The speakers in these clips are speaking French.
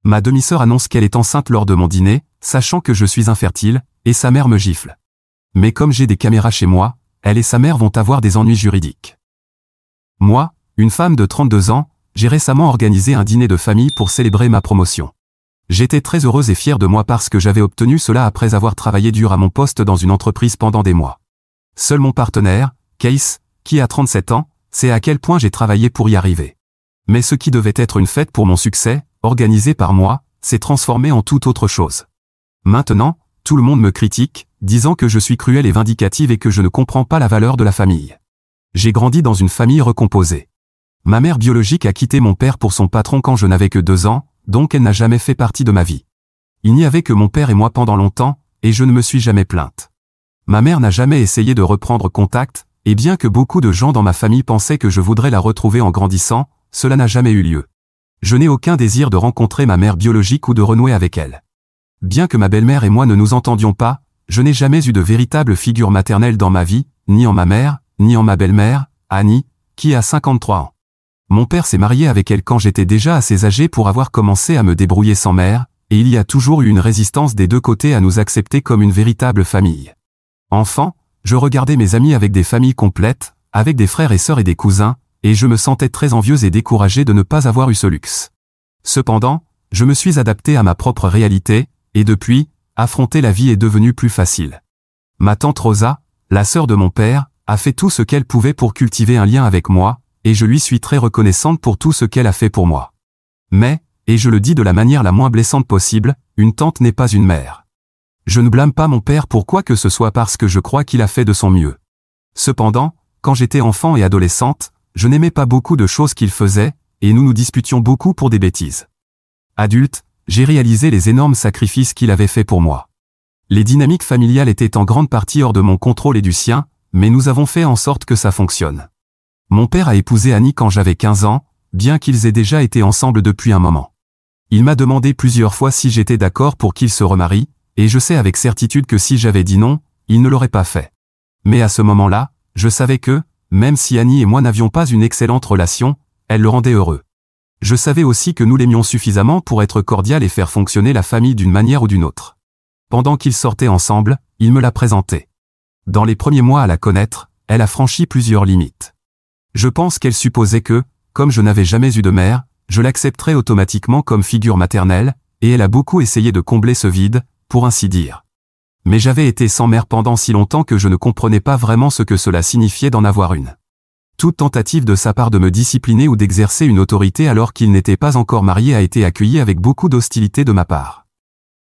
Ma demi-sœur annonce qu'elle est enceinte lors de mon dîner, sachant que je suis infertile, et sa mère me gifle. Mais comme j'ai des caméras chez moi, elle et sa mère vont avoir des ennuis juridiques. Moi, une femme de 32 ans, j'ai récemment organisé un dîner de famille pour célébrer ma promotion. J'étais très heureuse et fière de moi parce que j'avais obtenu cela après avoir travaillé dur à mon poste dans une entreprise pendant des mois. Seul mon partenaire, Case, qui a 37 ans, sait à quel point j'ai travaillé pour y arriver. Mais ce qui devait être une fête pour mon succès, organisé par moi, s'est transformé en toute autre chose. Maintenant, tout le monde me critique, disant que je suis cruelle et vindicative et que je ne comprends pas la valeur de la famille. J'ai grandi dans une famille recomposée. Ma mère biologique a quitté mon père pour son patron quand je n'avais que 2 ans, donc elle n'a jamais fait partie de ma vie. Il n'y avait que mon père et moi pendant longtemps, et je ne me suis jamais plainte. Ma mère n'a jamais essayé de reprendre contact, et bien que beaucoup de gens dans ma famille pensaient que je voudrais la retrouver en grandissant, cela n'a jamais eu lieu. Je n'ai aucun désir de rencontrer ma mère biologique ou de renouer avec elle. Bien que ma belle-mère et moi ne nous entendions pas, je n'ai jamais eu de véritable figure maternelle dans ma vie, ni en ma mère, ni en ma belle-mère, Annie, qui a 53 ans. Mon père s'est marié avec elle quand j'étais déjà assez âgé pour avoir commencé à me débrouiller sans mère, et il y a toujours eu une résistance des deux côtés à nous accepter comme une véritable famille. Enfant, je regardais mes amis avec des familles complètes, avec des frères et sœurs et des cousins, et je me sentais très envieuse et découragée de ne pas avoir eu ce luxe. Cependant, je me suis adapté à ma propre réalité, et depuis, affronter la vie est devenu plus facile. Ma tante Rosa, la sœur de mon père, a fait tout ce qu'elle pouvait pour cultiver un lien avec moi, et je lui suis très reconnaissante pour tout ce qu'elle a fait pour moi. Mais, et je le dis de la manière la moins blessante possible, une tante n'est pas une mère. Je ne blâme pas mon père pour quoi que ce soit parce que je crois qu'il a fait de son mieux. Cependant, quand j'étais enfant et adolescente, je n'aimais pas beaucoup de choses qu'il faisait, et nous nous disputions beaucoup pour des bêtises. Adulte, j'ai réalisé les énormes sacrifices qu'il avait fait pour moi. Les dynamiques familiales étaient en grande partie hors de mon contrôle et du sien, mais nous avons fait en sorte que ça fonctionne. Mon père a épousé Annie quand j'avais 15 ans, bien qu'ils aient déjà été ensemble depuis un moment. Il m'a demandé plusieurs fois si j'étais d'accord pour qu'il se remarie, et je sais avec certitude que si j'avais dit non, il ne l'aurait pas fait. Mais à ce moment-là, je savais que, même si Annie et moi n'avions pas une excellente relation, elle le rendait heureux. Je savais aussi que nous l'aimions suffisamment pour être cordial et faire fonctionner la famille d'une manière ou d'une autre. Pendant qu'ils sortaient ensemble, il me l'a présentée. Dans les premiers mois à la connaître, elle a franchi plusieurs limites. Je pense qu'elle supposait que, comme je n'avais jamais eu de mère, je l'accepterais automatiquement comme figure maternelle, et elle a beaucoup essayé de combler ce vide, pour ainsi dire. Mais j'avais été sans mère pendant si longtemps que je ne comprenais pas vraiment ce que cela signifiait d'en avoir une. Toute tentative de sa part de me discipliner ou d'exercer une autorité alors qu'il n'était pas encore marié a été accueillie avec beaucoup d'hostilité de ma part.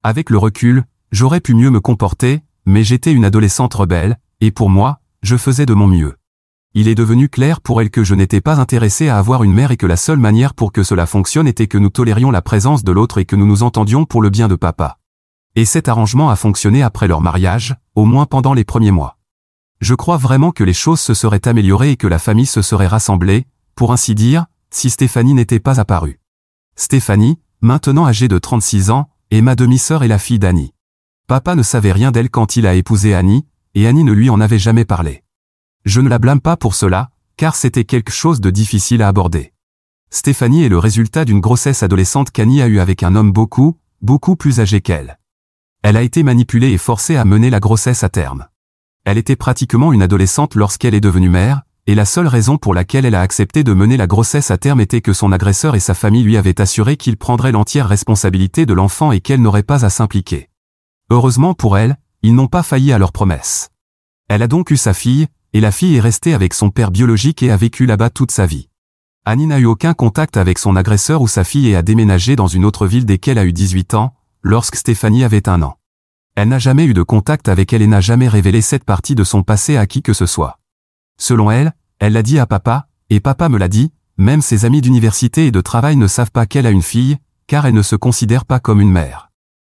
Avec le recul, j'aurais pu mieux me comporter, mais j'étais une adolescente rebelle, et pour moi, je faisais de mon mieux. Il est devenu clair pour elle que je n'étais pas intéressé à avoir une mère et que la seule manière pour que cela fonctionne était que nous tolérions la présence de l'autre et que nous nous entendions pour le bien de papa. Et cet arrangement a fonctionné après leur mariage, au moins pendant les premiers mois. Je crois vraiment que les choses se seraient améliorées et que la famille se serait rassemblée, pour ainsi dire, si Stéphanie n'était pas apparue. Stéphanie, maintenant âgée de 36 ans, est ma demi-sœur et la fille d'Annie. Papa ne savait rien d'elle quand il a épousé Annie, et Annie ne lui en avait jamais parlé. Je ne la blâme pas pour cela, car c'était quelque chose de difficile à aborder. Stéphanie est le résultat d'une grossesse adolescente qu'Annie a eue avec un homme beaucoup plus âgé qu'elle. Elle a été manipulée et forcée à mener la grossesse à terme. Elle était pratiquement une adolescente lorsqu'elle est devenue mère, et la seule raison pour laquelle elle a accepté de mener la grossesse à terme était que son agresseur et sa famille lui avaient assuré qu'ils prendraient l'entière responsabilité de l'enfant et qu'elle n'aurait pas à s'impliquer. Heureusement pour elle, ils n'ont pas failli à leur promesse. Elle a donc eu sa fille, et la fille est restée avec son père biologique et a vécu là-bas toute sa vie. Annie n'a eu aucun contact avec son agresseur ou sa fille et a déménagé dans une autre ville dès qu'elle a eu 18 ans, lorsque Stéphanie avait 1 an. Elle n'a jamais eu de contact avec elle et n'a jamais révélé cette partie de son passé à qui que ce soit. Selon elle, elle l'a dit à papa, et papa me l'a dit, même ses amis d'université et de travail ne savent pas qu'elle a une fille, car elle ne se considère pas comme une mère.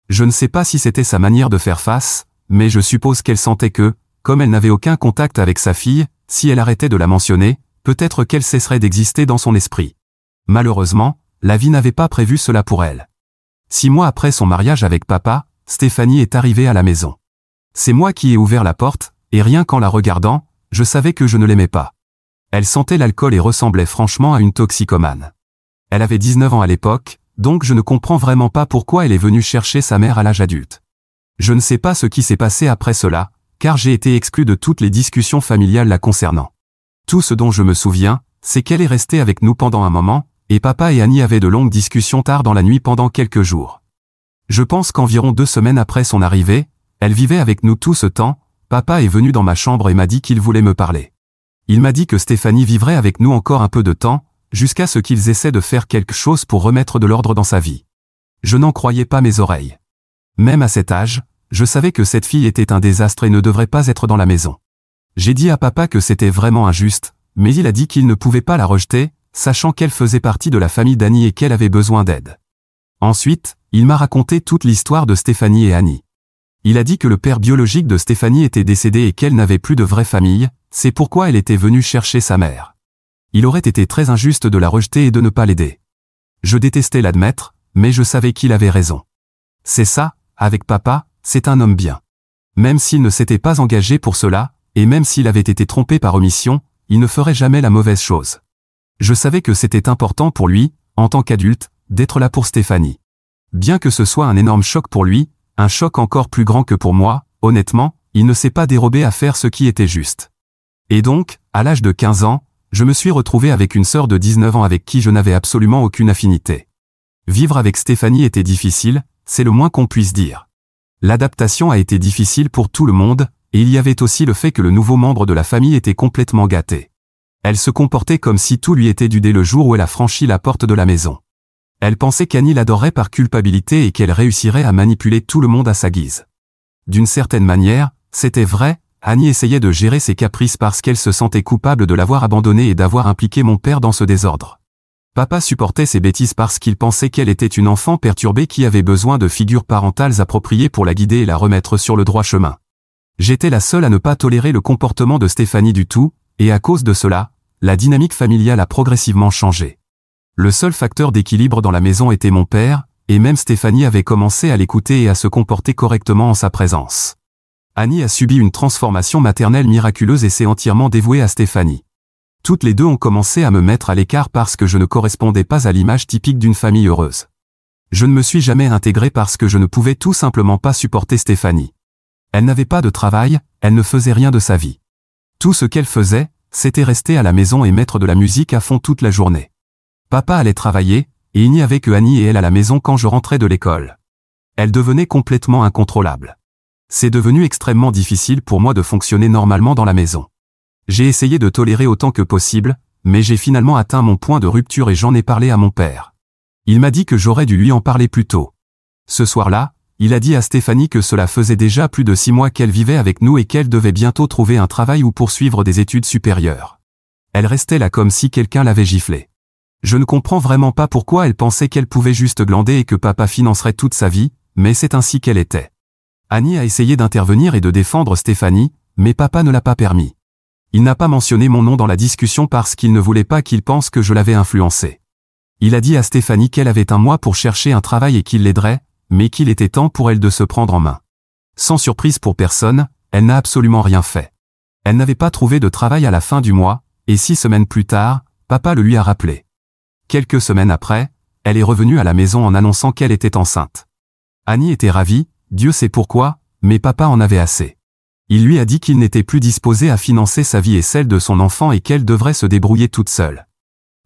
Je ne sais pas si c'était sa manière de faire face, mais je suppose qu'elle sentait que, comme elle n'avait aucun contact avec sa fille, si elle arrêtait de la mentionner, peut-être qu'elle cesserait d'exister dans son esprit. Malheureusement, la vie n'avait pas prévu cela pour elle. 6 mois après son mariage avec papa, Stéphanie est arrivée à la maison. C'est moi qui ai ouvert la porte, et rien qu'en la regardant, je savais que je ne l'aimais pas. Elle sentait l'alcool et ressemblait franchement à une toxicomane. Elle avait 19 ans à l'époque, Donc je ne comprends vraiment pas pourquoi elle est venue chercher sa mère à l'âge adulte. Je ne sais pas ce qui s'est passé après cela, car j'ai été exclu de toutes les discussions familiales la concernant. Tout ce dont je me souviens, c'est qu'elle est restée avec nous pendant un moment, et papa et Annie avaient de longues discussions tard dans la nuit pendant quelques jours. Je pense qu'environ 2 semaines après son arrivée, elle vivait avec nous tout ce temps. Papa est venu dans ma chambre et m'a dit qu'il voulait me parler. Il m'a dit que Stéphanie vivrait avec nous encore un peu de temps, jusqu'à ce qu'ils essaient de faire quelque chose pour remettre de l'ordre dans sa vie. Je n'en croyais pas mes oreilles. Même à cet âge, je savais que cette fille était un désastre et ne devrait pas être dans la maison. J'ai dit à papa que c'était vraiment injuste, mais il a dit qu'il ne pouvait pas la rejeter, sachant qu'elle faisait partie de la famille d'Annie et qu'elle avait besoin d'aide. Ensuite, il m'a raconté toute l'histoire de Stéphanie et Annie. Il a dit que le père biologique de Stéphanie était décédé et qu'elle n'avait plus de vraie famille, c'est pourquoi elle était venue chercher sa mère. Il aurait été très injuste de la rejeter et de ne pas l'aider. Je détestais l'admettre, mais je savais qu'il avait raison. C'est ça, avec papa, c'est un homme bien. Même s'il ne s'était pas engagé pour cela, et même s'il avait été trompé par omission, il ne ferait jamais la mauvaise chose. Je savais que c'était important pour lui, en tant qu'adulte, d'être là pour Stéphanie. Bien que ce soit un énorme choc pour lui, un choc encore plus grand que pour moi, honnêtement, il ne s'est pas dérobé à faire ce qui était juste. Et donc, à l'âge de 15 ans, je me suis retrouvé avec une sœur de 19 ans avec qui je n'avais absolument aucune affinité. Vivre avec Stéphanie était difficile, c'est le moins qu'on puisse dire. L'adaptation a été difficile pour tout le monde, et il y avait aussi le fait que le nouveau membre de la famille était complètement gâté. Elle se comportait comme si tout lui était dû dès le jour où elle a franchi la porte de la maison. Elle pensait qu'Annie l'adorait par culpabilité et qu'elle réussirait à manipuler tout le monde à sa guise. D'une certaine manière, c'était vrai, Annie essayait de gérer ses caprices parce qu'elle se sentait coupable de l'avoir abandonnée et d'avoir impliqué mon père dans ce désordre. Papa supportait ses bêtises parce qu'il pensait qu'elle était une enfant perturbée qui avait besoin de figures parentales appropriées pour la guider et la remettre sur le droit chemin. J'étais la seule à ne pas tolérer le comportement de Stéphanie du tout, et à cause de cela, la dynamique familiale a progressivement changé. Le seul facteur d'équilibre dans la maison était mon père, et même Stéphanie avait commencé à l'écouter et à se comporter correctement en sa présence. Annie a subi une transformation maternelle miraculeuse et s'est entièrement dévouée à Stéphanie. Toutes les deux ont commencé à me mettre à l'écart parce que je ne correspondais pas à l'image typique d'une famille heureuse. Je ne me suis jamais intégré parce que je ne pouvais tout simplement pas supporter Stéphanie. Elle n'avait pas de travail, elle ne faisait rien de sa vie. Tout ce qu'elle faisait, c'était rester à la maison et mettre de la musique à fond toute la journée. Papa allait travailler, et il n'y avait que Annie et elle à la maison quand je rentrais de l'école. Elle devenait complètement incontrôlable. C'est devenu extrêmement difficile pour moi de fonctionner normalement dans la maison. J'ai essayé de tolérer autant que possible, mais j'ai finalement atteint mon point de rupture et j'en ai parlé à mon père. Il m'a dit que j'aurais dû lui en parler plus tôt. Ce soir-là, il a dit à Stéphanie que cela faisait déjà plus de 6 mois qu'elle vivait avec nous et qu'elle devait bientôt trouver un travail ou poursuivre des études supérieures. Elle restait là comme si quelqu'un l'avait giflée. Je ne comprends vraiment pas pourquoi elle pensait qu'elle pouvait juste glander et que papa financerait toute sa vie, mais c'est ainsi qu'elle était. Annie a essayé d'intervenir et de défendre Stéphanie, mais papa ne l'a pas permis. Il n'a pas mentionné mon nom dans la discussion parce qu'il ne voulait pas qu'il pense que je l'avais influencé. Il a dit à Stéphanie qu'elle avait 1 mois pour chercher un travail et qu'il l'aiderait, mais qu'il était temps pour elle de se prendre en main. Sans surprise pour personne, elle n'a absolument rien fait. Elle n'avait pas trouvé de travail à la fin du mois, et 6 semaines plus tard, papa le lui a rappelé. Quelques semaines après, elle est revenue à la maison en annonçant qu'elle était enceinte. Annie était ravie, Dieu sait pourquoi, mais papa en avait assez. Il lui a dit qu'il n'était plus disposé à financer sa vie et celle de son enfant et qu'elle devrait se débrouiller toute seule.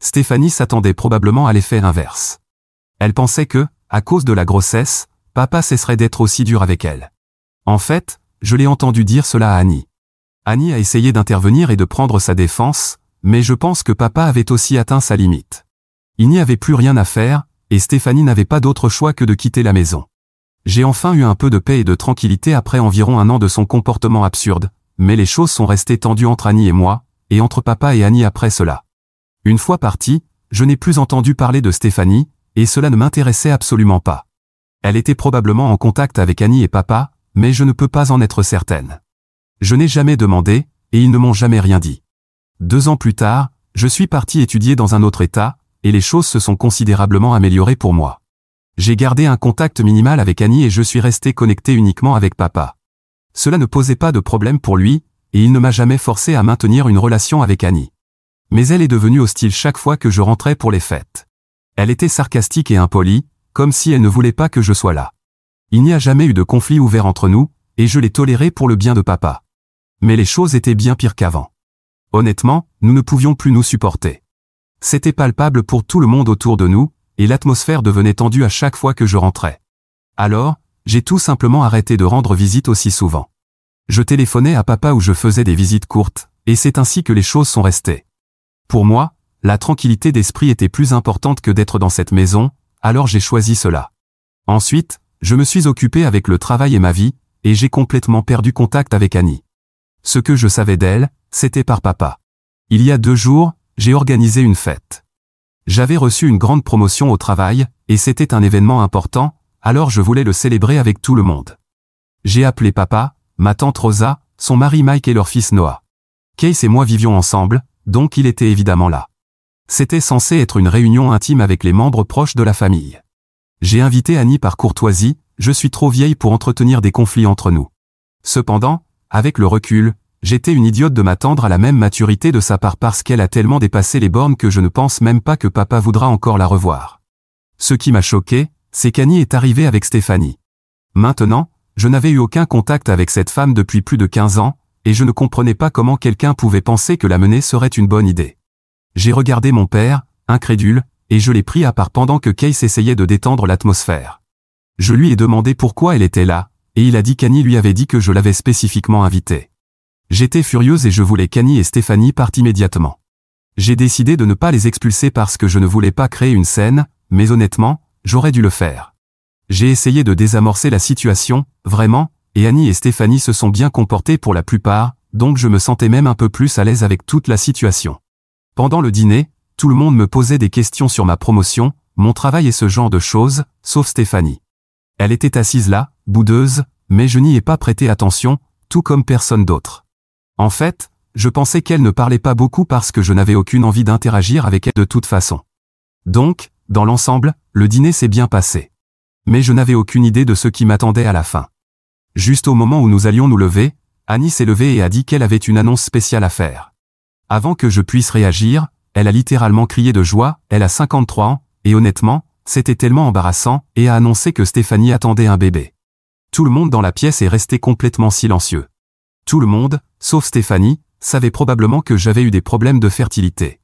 Stéphanie s'attendait probablement à l'effet inverse. Elle pensait que, à cause de la grossesse, papa cesserait d'être aussi dur avec elle. En fait, je l'ai entendu dire cela à Annie. Annie a essayé d'intervenir et de prendre sa défense, mais je pense que papa avait aussi atteint sa limite. Il n'y avait plus rien à faire, et Stéphanie n'avait pas d'autre choix que de quitter la maison. J'ai enfin eu un peu de paix et de tranquillité après environ 1 an de son comportement absurde, mais les choses sont restées tendues entre Annie et moi, et entre papa et Annie après cela. Une fois partie, je n'ai plus entendu parler de Stéphanie, et cela ne m'intéressait absolument pas. Elle était probablement en contact avec Annie et papa, mais je ne peux pas en être certaine. Je n'ai jamais demandé, et ils ne m'ont jamais rien dit. 2 ans plus tard, je suis parti étudier dans un autre état, et les choses se sont considérablement améliorées pour moi. J'ai gardé un contact minimal avec Annie et je suis resté connecté uniquement avec papa. Cela ne posait pas de problème pour lui, et il ne m'a jamais forcé à maintenir une relation avec Annie. Mais elle est devenue hostile chaque fois que je rentrais pour les fêtes. Elle était sarcastique et impolie, comme si elle ne voulait pas que je sois là. Il n'y a jamais eu de conflit ouvert entre nous, et je l'ai toléré pour le bien de papa. Mais les choses étaient bien pires qu'avant. Honnêtement, nous ne pouvions plus nous supporter. C'était palpable pour tout le monde autour de nous, et l'atmosphère devenait tendue à chaque fois que je rentrais. Alors, j'ai tout simplement arrêté de rendre visite aussi souvent. Je téléphonais à papa ou je faisais des visites courtes, et c'est ainsi que les choses sont restées. Pour moi, la tranquillité d'esprit était plus importante que d'être dans cette maison, alors j'ai choisi cela. Ensuite, je me suis occupé avec le travail et ma vie, et j'ai complètement perdu contact avec Annie. Ce que je savais d'elle, c'était par papa. Il y a 2 jours, j'ai organisé une fête. J'avais reçu une grande promotion au travail, et c'était un événement important, alors je voulais le célébrer avec tout le monde. J'ai appelé papa, ma tante Rosa, son mari Mike et leur fils Noah. Case et moi vivions ensemble, donc il était évidemment là. C'était censé être une réunion intime avec les membres proches de la famille. J'ai invité Annie par courtoisie, je suis trop vieille pour entretenir des conflits entre nous. Cependant, avec le recul, j'étais une idiote de m'attendre à la même maturité de sa part parce qu'elle a tellement dépassé les bornes que je ne pense même pas que papa voudra encore la revoir. Ce qui m'a choqué, c'est qu'Annie est arrivée avec Stéphanie. Maintenant, je n'avais eu aucun contact avec cette femme depuis plus de 15 ans, et je ne comprenais pas comment quelqu'un pouvait penser que la mener serait une bonne idée. J'ai regardé mon père, incrédule, et je l'ai pris à part pendant que Case essayait de détendre l'atmosphère. Je lui ai demandé pourquoi elle était là, et il a dit qu'Annie lui avait dit que je l'avais spécifiquement invitée. J'étais furieuse et je voulais qu'Annie et Stéphanie partent immédiatement. J'ai décidé de ne pas les expulser parce que je ne voulais pas créer une scène, mais honnêtement, j'aurais dû le faire. J'ai essayé de désamorcer la situation, vraiment, et Annie et Stéphanie se sont bien comportées pour la plupart, donc je me sentais même un peu plus à l'aise avec toute la situation. Pendant le dîner, tout le monde me posait des questions sur ma promotion, mon travail et ce genre de choses, sauf Stéphanie. Elle était assise là, boudeuse, mais je n'y ai pas prêté attention, tout comme personne d'autre. En fait, je pensais qu'elle ne parlait pas beaucoup parce que je n'avais aucune envie d'interagir avec elle de toute façon. Donc, dans l'ensemble, le dîner s'est bien passé. Mais je n'avais aucune idée de ce qui m'attendait à la fin. Juste au moment où nous allions nous lever, Annie s'est levée et a dit qu'elle avait une annonce spéciale à faire. Avant que je puisse réagir, elle a littéralement crié de joie, elle a 53 ans, et honnêtement, c'était tellement embarrassant, et a annoncé que Stéphanie attendait un bébé. Tout le monde dans la pièce est resté complètement silencieux. Tout le monde, sauf Stéphanie, savait probablement que j'avais eu des problèmes de fertilité.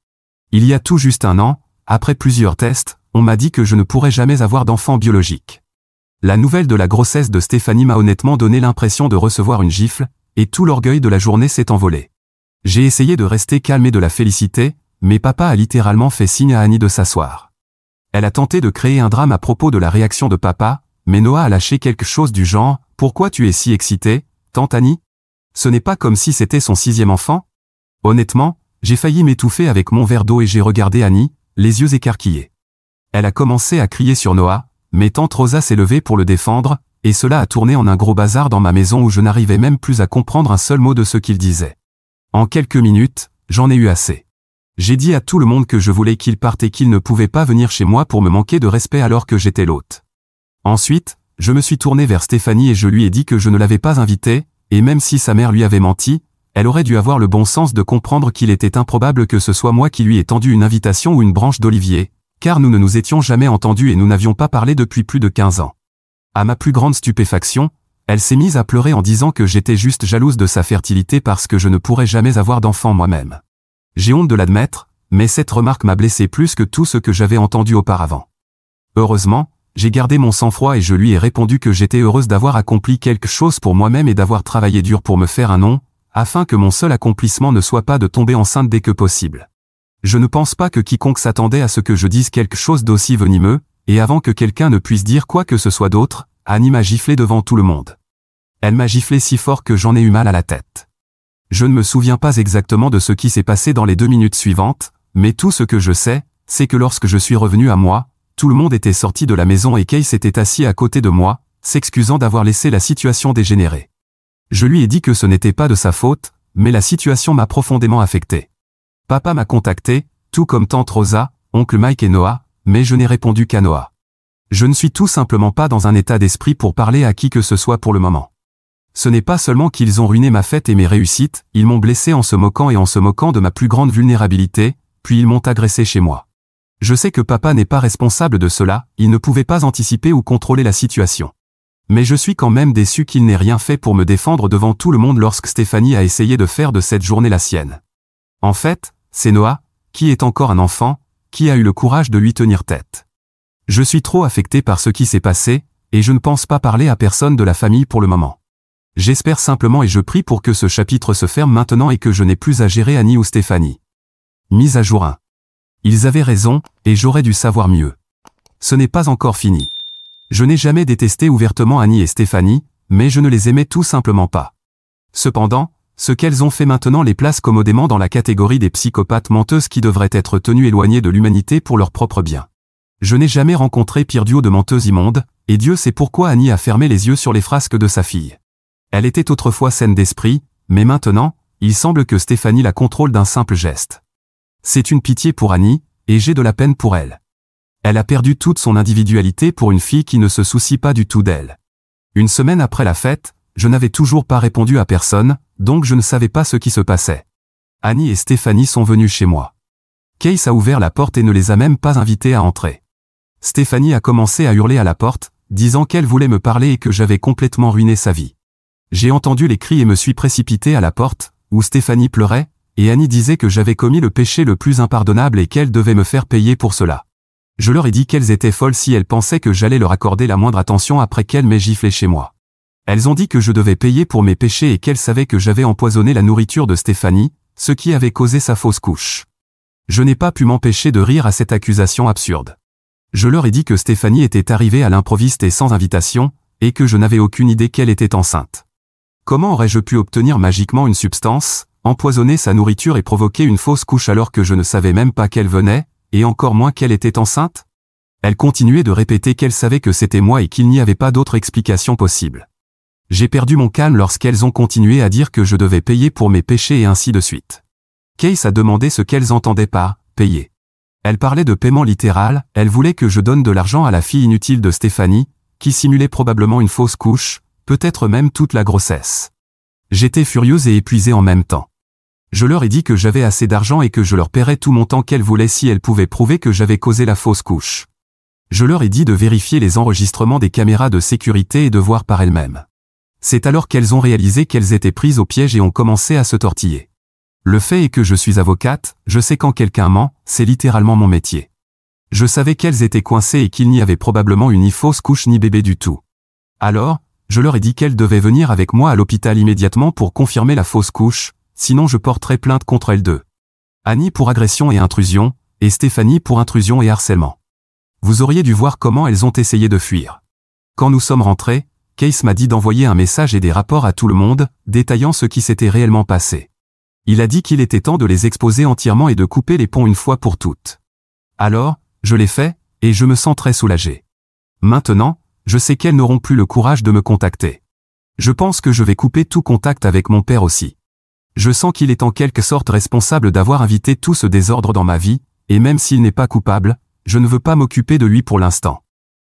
Il y a tout juste 1 an, après plusieurs tests, on m'a dit que je ne pourrais jamais avoir d'enfant biologique. La nouvelle de la grossesse de Stéphanie m'a honnêtement donné l'impression de recevoir une gifle, et tout l'orgueil de la journée s'est envolé. J'ai essayé de rester calme et de la féliciter, mais papa a littéralement fait signe à Annie de s'asseoir. Elle a tenté de créer un drame à propos de la réaction de papa, mais Noah a lâché quelque chose du genre « Pourquoi tu es si excitée, tante Annie ? Ce n'est pas comme si c'était son 6e enfant ?» Honnêtement, j'ai failli m'étouffer avec mon verre d'eau et j'ai regardé Annie, les yeux écarquillés. Elle a commencé à crier sur Noah, mais tante Rosa s'est levée pour le défendre, et cela a tourné en un gros bazar dans ma maison où je n'arrivais même plus à comprendre un seul mot de ce qu'il disait. En quelques minutes, j'en ai eu assez. J'ai dit à tout le monde que je voulais qu'il parte et qu'il ne pouvait pas venir chez moi pour me manquer de respect alors que j'étais l'hôte. Ensuite, je me suis tourné vers Stéphanie et je lui ai dit que je ne l'avais pas invitée, et même si sa mère lui avait menti, elle aurait dû avoir le bon sens de comprendre qu'il était improbable que ce soit moi qui lui ai tendu une invitation ou une branche d'olivier, car nous ne nous étions jamais entendus et nous n'avions pas parlé depuis plus de 15 ans. À ma plus grande stupéfaction, elle s'est mise à pleurer en disant que j'étais juste jalouse de sa fertilité parce que je ne pourrais jamais avoir d'enfant moi-même. J'ai honte de l'admettre, mais cette remarque m'a blessé plus que tout ce que j'avais entendu auparavant. Heureusement, j'ai gardé mon sang-froid et je lui ai répondu que j'étais heureuse d'avoir accompli quelque chose pour moi-même et d'avoir travaillé dur pour me faire un nom, afin que mon seul accomplissement ne soit pas de tomber enceinte dès que possible. Je ne pense pas que quiconque s'attendait à ce que je dise quelque chose d'aussi venimeux, et avant que quelqu'un ne puisse dire quoi que ce soit d'autre, Annie m'a giflé devant tout le monde. Elle m'a giflé si fort que j'en ai eu mal à la tête. Je ne me souviens pas exactement de ce qui s'est passé dans les 2 minutes suivantes, mais tout ce que je sais, c'est que lorsque je suis revenu à moi, tout le monde était sorti de la maison et Case était assis à côté de moi, s'excusant d'avoir laissé la situation dégénérer. Je lui ai dit que ce n'était pas de sa faute, mais la situation m'a profondément affecté. Papa m'a contacté, tout comme tante Rosa, oncle Mike et Noah, mais je n'ai répondu qu'à Noah. Je ne suis tout simplement pas dans un état d'esprit pour parler à qui que ce soit pour le moment. Ce n'est pas seulement qu'ils ont ruiné ma fête et mes réussites, ils m'ont blessé en se moquant et en se moquant de ma plus grande vulnérabilité, puis ils m'ont agressé chez moi. Je sais que papa n'est pas responsable de cela, il ne pouvait pas anticiper ou contrôler la situation. Mais je suis quand même déçu qu'il n'ait rien fait pour me défendre devant tout le monde lorsque Stéphanie a essayé de faire de cette journée la sienne. En fait, c'est Noah, qui est encore un enfant, qui a eu le courage de lui tenir tête. Je suis trop affecté par ce qui s'est passé, et je ne pense pas parler à personne de la famille pour le moment. J'espère simplement et je prie pour que ce chapitre se ferme maintenant et que je n'ai plus à gérer Annie ou Stéphanie. Mise à jour 1. Ils avaient raison, et j'aurais dû savoir mieux. Ce n'est pas encore fini. Je n'ai jamais détesté ouvertement Annie et Stéphanie, mais je ne les aimais tout simplement pas. Cependant, ce qu'elles ont fait maintenant les place commodément dans la catégorie des psychopathes menteuses qui devraient être tenues éloignées de l'humanité pour leur propre bien. Je n'ai jamais rencontré pire duo de menteuses immondes, et Dieu sait pourquoi Annie a fermé les yeux sur les frasques de sa fille. Elle était autrefois saine d'esprit, mais maintenant, il semble que Stéphanie la contrôle d'un simple geste. C'est une pitié pour Annie, et j'ai de la peine pour elle. Elle a perdu toute son individualité pour une fille qui ne se soucie pas du tout d'elle. Une semaine après la fête, je n'avais toujours pas répondu à personne, donc je ne savais pas ce qui se passait. Annie et Stéphanie sont venues chez moi. Case a ouvert la porte et ne les a même pas invitées à entrer. Stéphanie a commencé à hurler à la porte, disant qu'elle voulait me parler et que j'avais complètement ruiné sa vie. J'ai entendu les cris et me suis précipité à la porte, où Stéphanie pleurait, et Annie disait que j'avais commis le péché le plus impardonnable et qu'elle devait me faire payer pour cela. Je leur ai dit qu'elles étaient folles si elles pensaient que j'allais leur accorder la moindre attention après qu'elles m'aient giflé chez moi. Elles ont dit que je devais payer pour mes péchés et qu'elles savaient que j'avais empoisonné la nourriture de Stéphanie, ce qui avait causé sa fausse couche. Je n'ai pas pu m'empêcher de rire à cette accusation absurde. Je leur ai dit que Stéphanie était arrivée à l'improviste et sans invitation, et que je n'avais aucune idée qu'elle était enceinte. Comment aurais-je pu obtenir magiquement une substance, empoisonner sa nourriture et provoquer une fausse couche alors que je ne savais même pas qu'elle venait, et encore moins qu'elle était enceinte? Elle continuait de répéter qu'elle savait que c'était moi et qu'il n'y avait pas d'autre explication possible. J'ai perdu mon calme lorsqu'elles ont continué à dire que je devais payer pour mes péchés et ainsi de suite. Case a demandé ce qu'elles entendaient par « payer ». Elle parlait de paiement littéral, elle voulait que je donne de l'argent à la fille inutile de Stéphanie, qui simulait probablement une fausse couche, peut-être même toute la grossesse. J'étais furieuse et épuisée en même temps. Je leur ai dit que j'avais assez d'argent et que je leur paierais tout montant qu'elles voulaient si elles pouvaient prouver que j'avais causé la fausse couche. Je leur ai dit de vérifier les enregistrements des caméras de sécurité et de voir par elles-mêmes. C'est alors qu'elles ont réalisé qu'elles étaient prises au piège et ont commencé à se tortiller. Le fait est que je suis avocate, je sais quand quelqu'un ment, c'est littéralement mon métier. Je savais qu'elles étaient coincées et qu'il n'y avait probablement eu ni fausse couche ni bébé du tout. Alors, je leur ai dit qu'elles devaient venir avec moi à l'hôpital immédiatement pour confirmer la fausse couche, sinon je porterai plainte contre elles deux. Annie pour agression et intrusion, et Stéphanie pour intrusion et harcèlement. Vous auriez dû voir comment elles ont essayé de fuir. Quand nous sommes rentrés, Case m'a dit d'envoyer un message et des rapports à tout le monde, détaillant ce qui s'était réellement passé. Il a dit qu'il était temps de les exposer entièrement et de couper les ponts une fois pour toutes. Alors, je l'ai fait, et je me sens très soulagé. Maintenant, je sais qu'elles n'auront plus le courage de me contacter. Je pense que je vais couper tout contact avec mon père aussi. Je sens qu'il est en quelque sorte responsable d'avoir invité tout ce désordre dans ma vie, et même s'il n'est pas coupable, je ne veux pas m'occuper de lui pour l'instant.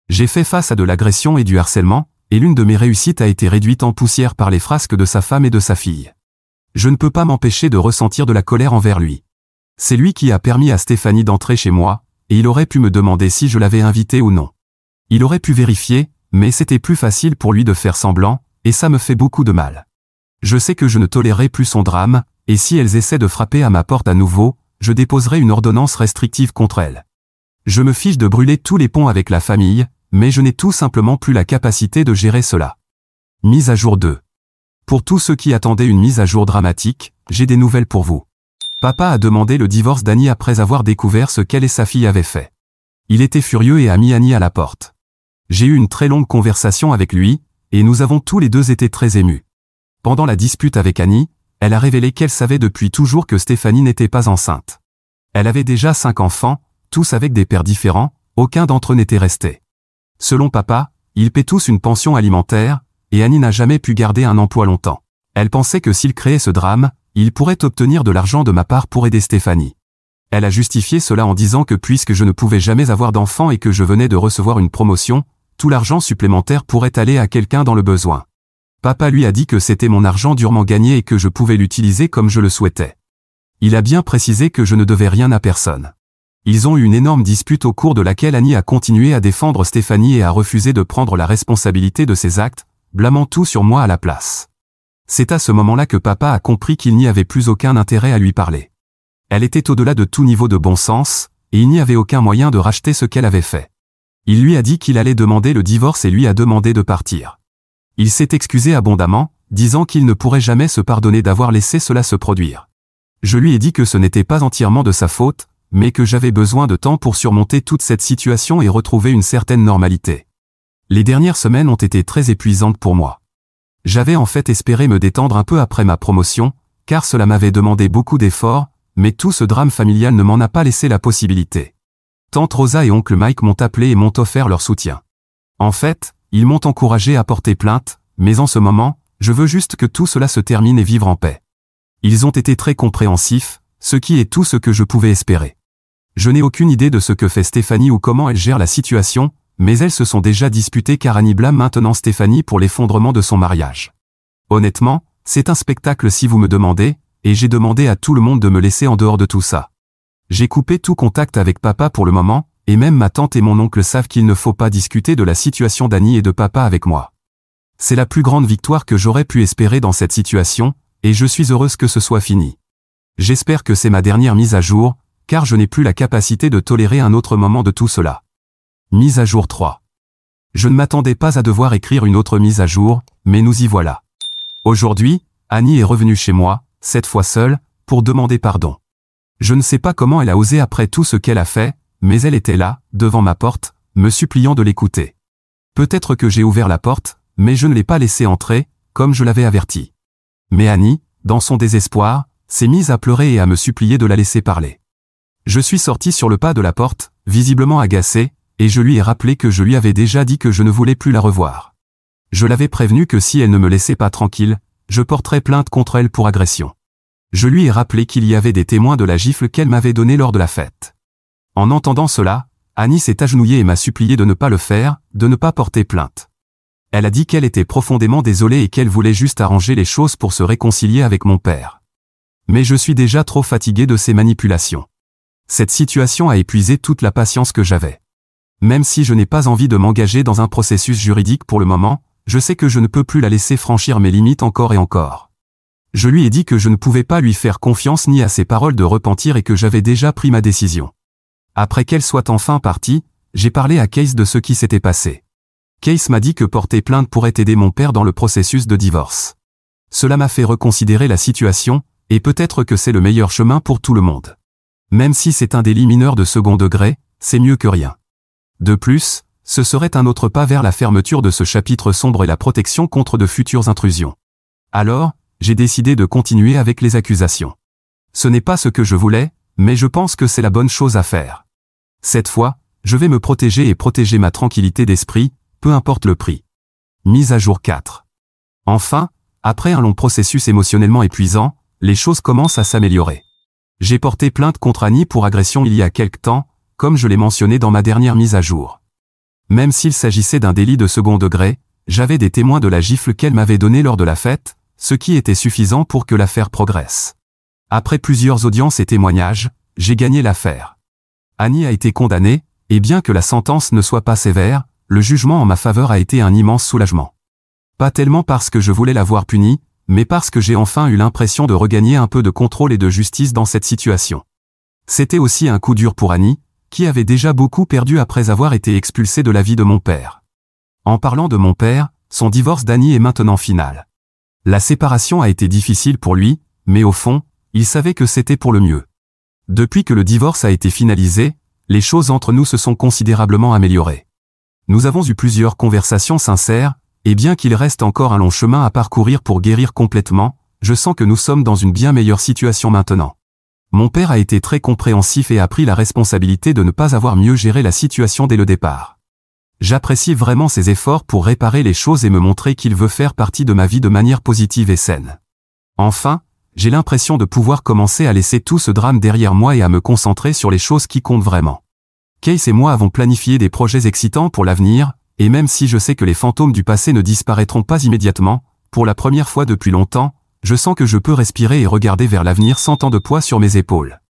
J'ai fait face à de l'agression et du harcèlement, et l'une de mes réussites a été réduite en poussière par les frasques de sa femme et de sa fille. Je ne peux pas m'empêcher de ressentir de la colère envers lui. C'est lui qui a permis à Stéphanie d'entrer chez moi, et il aurait pu me demander si je l'avais invité ou non. Il aurait pu vérifier, mais c'était plus facile pour lui de faire semblant, et ça me fait beaucoup de mal. Je sais que je ne tolérerai plus son drame, et si elles essaient de frapper à ma porte à nouveau, je déposerai une ordonnance restrictive contre elles. Je me fiche de brûler tous les ponts avec la famille, mais je n'ai tout simplement plus la capacité de gérer cela. Mise à jour 2. Pour tous ceux qui attendaient une mise à jour dramatique, j'ai des nouvelles pour vous. Papa a demandé le divorce d'Annie après avoir découvert ce qu'elle et sa fille avaient fait. Il était furieux et a mis Annie à la porte. J'ai eu une très longue conversation avec lui, et nous avons tous les deux été très émus. Pendant la dispute avec Annie, elle a révélé qu'elle savait depuis toujours que Stéphanie n'était pas enceinte. Elle avait déjà 5 enfants, tous avec des pères différents, aucun d'entre eux n'était resté. Selon papa, ils paient tous une pension alimentaire, et Annie n'a jamais pu garder un emploi longtemps. Elle pensait que s'il créait ce drame, il pourrait obtenir de l'argent de ma part pour aider Stéphanie. Elle a justifié cela en disant que puisque je ne pouvais jamais avoir d'enfant et que je venais de recevoir une promotion, tout l'argent supplémentaire pourrait aller à quelqu'un dans le besoin. Papa lui a dit que c'était mon argent durement gagné et que je pouvais l'utiliser comme je le souhaitais. Il a bien précisé que je ne devais rien à personne. Ils ont eu une énorme dispute au cours de laquelle Annie a continué à défendre Stéphanie et a refusé de prendre la responsabilité de ses actes, blâmant tout sur moi à la place. C'est à ce moment-là que papa a compris qu'il n'y avait plus aucun intérêt à lui parler. Elle était au-delà de tout niveau de bon sens, et il n'y avait aucun moyen de racheter ce qu'elle avait fait. Il lui a dit qu'il allait demander le divorce et lui a demandé de partir. Il s'est excusé abondamment, disant qu'il ne pourrait jamais se pardonner d'avoir laissé cela se produire. Je lui ai dit que ce n'était pas entièrement de sa faute, mais que j'avais besoin de temps pour surmonter toute cette situation et retrouver une certaine normalité. Les dernières semaines ont été très épuisantes pour moi. J'avais en fait espéré me détendre un peu après ma promotion, car cela m'avait demandé beaucoup d'efforts, mais tout ce drame familial ne m'en a pas laissé la possibilité. Tante Rosa et oncle Mike m'ont appelé et m'ont offert leur soutien. En fait, ils m'ont encouragé à porter plainte, mais en ce moment, je veux juste que tout cela se termine et vivre en paix. Ils ont été très compréhensifs, ce qui est tout ce que je pouvais espérer. Je n'ai aucune idée de ce que fait Stéphanie ou comment elle gère la situation, mais elles se sont déjà disputées car Annie blâme maintenant Stéphanie pour l'effondrement de son mariage. Honnêtement, c'est un spectacle si vous me demandez, et j'ai demandé à tout le monde de me laisser en dehors de tout ça. J'ai coupé tout contact avec papa pour le moment, et même ma tante et mon oncle savent qu'il ne faut pas discuter de la situation d'Annie et de papa avec moi. C'est la plus grande victoire que j'aurais pu espérer dans cette situation, et je suis heureuse que ce soit fini. J'espère que c'est ma dernière mise à jour, car je n'ai plus la capacité de tolérer un autre moment de tout cela. Mise à jour 3. Je ne m'attendais pas à devoir écrire une autre mise à jour, mais nous y voilà. Aujourd'hui, Annie est revenue chez moi, cette fois seule, pour demander pardon. Je ne sais pas comment elle a osé après tout ce qu'elle a fait, mais elle était là, devant ma porte, me suppliant de l'écouter. Peut-être que j'ai ouvert la porte, mais je ne l'ai pas laissée entrer, comme je l'avais averti. Mais Annie, dans son désespoir, s'est mise à pleurer et à me supplier de la laisser parler. Je suis sorti sur le pas de la porte, visiblement agacé, et je lui ai rappelé que je lui avais déjà dit que je ne voulais plus la revoir. Je l'avais prévenue que si elle ne me laissait pas tranquille, je porterais plainte contre elle pour agression. Je lui ai rappelé qu'il y avait des témoins de la gifle qu'elle m'avait donnée lors de la fête. En entendant cela, Annie s'est agenouillée et m'a supplié de ne pas le faire, de ne pas porter plainte. Elle a dit qu'elle était profondément désolée et qu'elle voulait juste arranger les choses pour se réconcilier avec mon père. Mais je suis déjà trop fatigué de ces manipulations. Cette situation a épuisé toute la patience que j'avais. Même si je n'ai pas envie de m'engager dans un processus juridique pour le moment, je sais que je ne peux plus la laisser franchir mes limites encore et encore. Je lui ai dit que je ne pouvais pas lui faire confiance ni à ses paroles de repentir et que j'avais déjà pris ma décision. Après qu'elle soit enfin partie, j'ai parlé à Case de ce qui s'était passé. Case m'a dit que porter plainte pourrait aider mon père dans le processus de divorce. Cela m'a fait reconsidérer la situation, et peut-être que c'est le meilleur chemin pour tout le monde. Même si c'est un délit mineur de second degré, c'est mieux que rien. De plus, ce serait un autre pas vers la fermeture de ce chapitre sombre et la protection contre de futures intrusions. Alors, j'ai décidé de continuer avec les accusations. Ce n'est pas ce que je voulais, mais je pense que c'est la bonne chose à faire. Cette fois, je vais me protéger et protéger ma tranquillité d'esprit, peu importe le prix. Mise à jour 4. Enfin, après un long processus émotionnellement épuisant, les choses commencent à s'améliorer. J'ai porté plainte contre Annie pour agression il y a quelque temps, comme je l'ai mentionné dans ma dernière mise à jour. Même s'il s'agissait d'un délit de second degré, j'avais des témoins de la gifle qu'elle m'avait donnée lors de la fête, ce qui était suffisant pour que l'affaire progresse. Après plusieurs audiences et témoignages, j'ai gagné l'affaire. Annie a été condamnée, et bien que la sentence ne soit pas sévère, le jugement en ma faveur a été un immense soulagement. Pas tellement parce que je voulais la voir punie, mais parce que j'ai enfin eu l'impression de regagner un peu de contrôle et de justice dans cette situation. C'était aussi un coup dur pour Annie, qui avait déjà beaucoup perdu après avoir été expulsée de la vie de mon père. En parlant de mon père, son divorce d'Annie est maintenant final. La séparation a été difficile pour lui, mais au fond, il savait que c'était pour le mieux. Depuis que le divorce a été finalisé, les choses entre nous se sont considérablement améliorées. Nous avons eu plusieurs conversations sincères, et bien qu'il reste encore un long chemin à parcourir pour guérir complètement, je sens que nous sommes dans une bien meilleure situation maintenant. Mon père a été très compréhensif et a pris la responsabilité de ne pas avoir mieux géré la situation dès le départ. J'apprécie vraiment ses efforts pour réparer les choses et me montrer qu'il veut faire partie de ma vie de manière positive et saine. Enfin, j'ai l'impression de pouvoir commencer à laisser tout ce drame derrière moi et à me concentrer sur les choses qui comptent vraiment. Case et moi avons planifié des projets excitants pour l'avenir, et même si je sais que les fantômes du passé ne disparaîtront pas immédiatement, pour la première fois depuis longtemps, je sens que je peux respirer et regarder vers l'avenir sans tant de poids sur mes épaules.